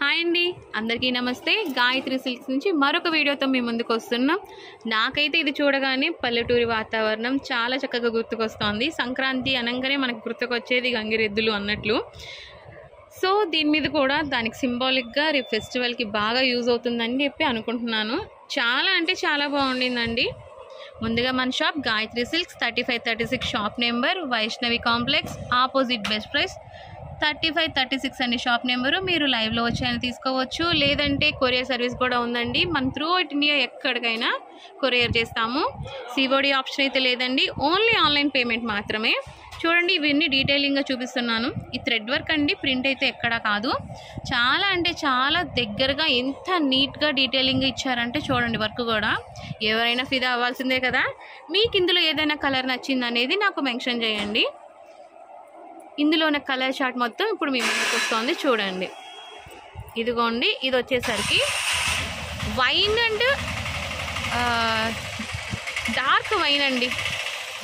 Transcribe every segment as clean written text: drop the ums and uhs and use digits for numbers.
Hi అండి, అందరికీ నమస్తే. గాయత్రి సిల్క్స్ నుంచి మరొక వీడియోతో మీ ముందుకు వస్తున్నాం. నాకైతే ఇది చూడగానే పల్లెటూరి వాతావరణం చాలా చక్కగా గుర్తుకొస్తోంది. సంక్రాంతి అనగానే మనకు గుర్తుకొచ్చేది గంగిరెద్దులు అన్నట్లు. సో దీని మీద కూడా దానికి సింబాలిక్గా రేపు ఫెస్టివల్కి బాగా యూజ్ అవుతుందని చెప్పి అనుకుంటున్నాను. చాలా అంటే చాలా బాగుండిందండి. ముందుగా మన shop Gayatri silks 3536 shop number, Vaishnavi complex opposite best price 3536 అండి షాప్ నెంబరు. మీరు లైవ్లో వచ్చాయని తీసుకోవచ్చు, లేదంటే కొరియర్ సర్వీస్ కూడా ఉందండి. మనం త్రూ అవుట్ ఇండియా ఎక్కడికైనా కొరియర్ చేస్తాము. సిఓడి ఆప్షన్ అయితే లేదండి, ఓన్లీ ఆన్లైన్ పేమెంట్ మాత్రమే. చూడండి, ఇవన్నీ డీటెయిలింగ్గా చూపిస్తున్నాను. ఈ థ్రెడ్ వర్క్ అండి, ప్రింట్ అయితే ఎక్కడా కాదు. చాలా అంటే చాలా దగ్గరగా ఎంత నీట్గా డీటెయిలింగ్గా ఇచ్చారంటే చూడండి. వర్క్ కూడా ఎవరైనా ఫిదా అవ్వాల్సిందే కదా. మీకు ఇందులో ఏదైనా కలర్ నచ్చింది అనేది నాకు మెన్షన్ చేయండి. ఇందులో ఉన్న కలర్ చార్ట్ మొత్తం ఇప్పుడు మీ ముందుకు వస్తుంది చూడండి. ఇదిగోండి, ఇది వచ్చేసరికి వైన్ అండ్ డార్క్ వైన్ అండి.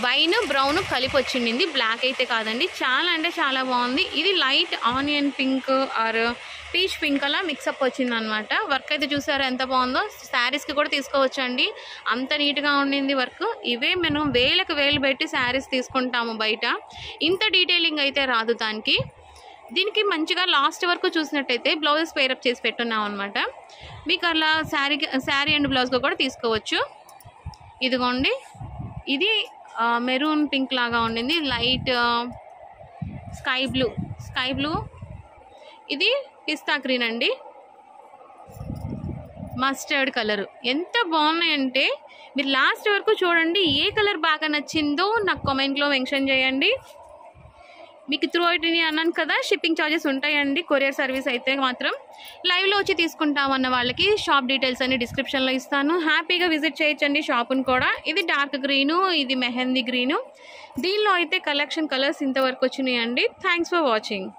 వైన్ బ్రౌన్ కలిపి వచ్చింది, బ్లాక్ అయితే కాదండి. చాలా అంటే చాలా బాగుంది. ఇది light onion pink are peach pink అలా మిక్సప్ వచ్చింది అనమాట. వర్క్ అయితే చూసారా ఎంత బాగుందో. శారీస్కి కూడా తీసుకోవచ్చండి, అంత నీట్గా ఉండింది వర్క్. ఇవే మనం వేలకు వేలు పెట్టి శారీస్ తీసుకుంటాము బయట, ఇంత డీటెయిలింగ్ అయితే రాదు దానికి. దీనికి మంచిగా లాస్ట్ వరకు చూసినట్టయితే బ్లౌజెస్ పేరప్ చేసి పెట్టున్నాం అనమాట. మీకు అలా శారీ అండ్ బ్లౌజ్గా కూడా తీసుకోవచ్చు. ఇదిగోండి, ఇది మెరూన్ పింక్ లాగా ఉండింది, లైట్ స్కై బ్లూ. ఇది పిస్తా గ్రీన్ అండి, మస్టర్డ్ కలర్. ఎంత బాగున్నాయంటే మీరు లాస్ట్ వరకు చూడండి. ఏ కలర్ బాగా నచ్చిందో నాకు కామెంట్లో మెన్షన్ చేయండి. మీకు త్రూ అవుట్ ఇండియా అన్నాను కదా, షిప్పింగ్ ఛార్జెస్ ఉంటాయండి. కొరియర్ సర్వీస్ అయితే మాత్రం లైవ్లో వచ్చి తీసుకుంటామన్న వాళ్ళకి షాప్ డీటెయిల్స్ అన్ని డిస్క్రిప్షన్లో ఇస్తాను. హ్యాపీగా విజిట్ చేయొచ్చండి షాప్ను కూడా. ఇది డార్క్ గ్రీను, ఇది మెహందీ గ్రీను. దీనిలో అయితే కలెక్షన్ కలర్స్ ఇంతవరకు వచ్చినాయండి. Thanks for watching.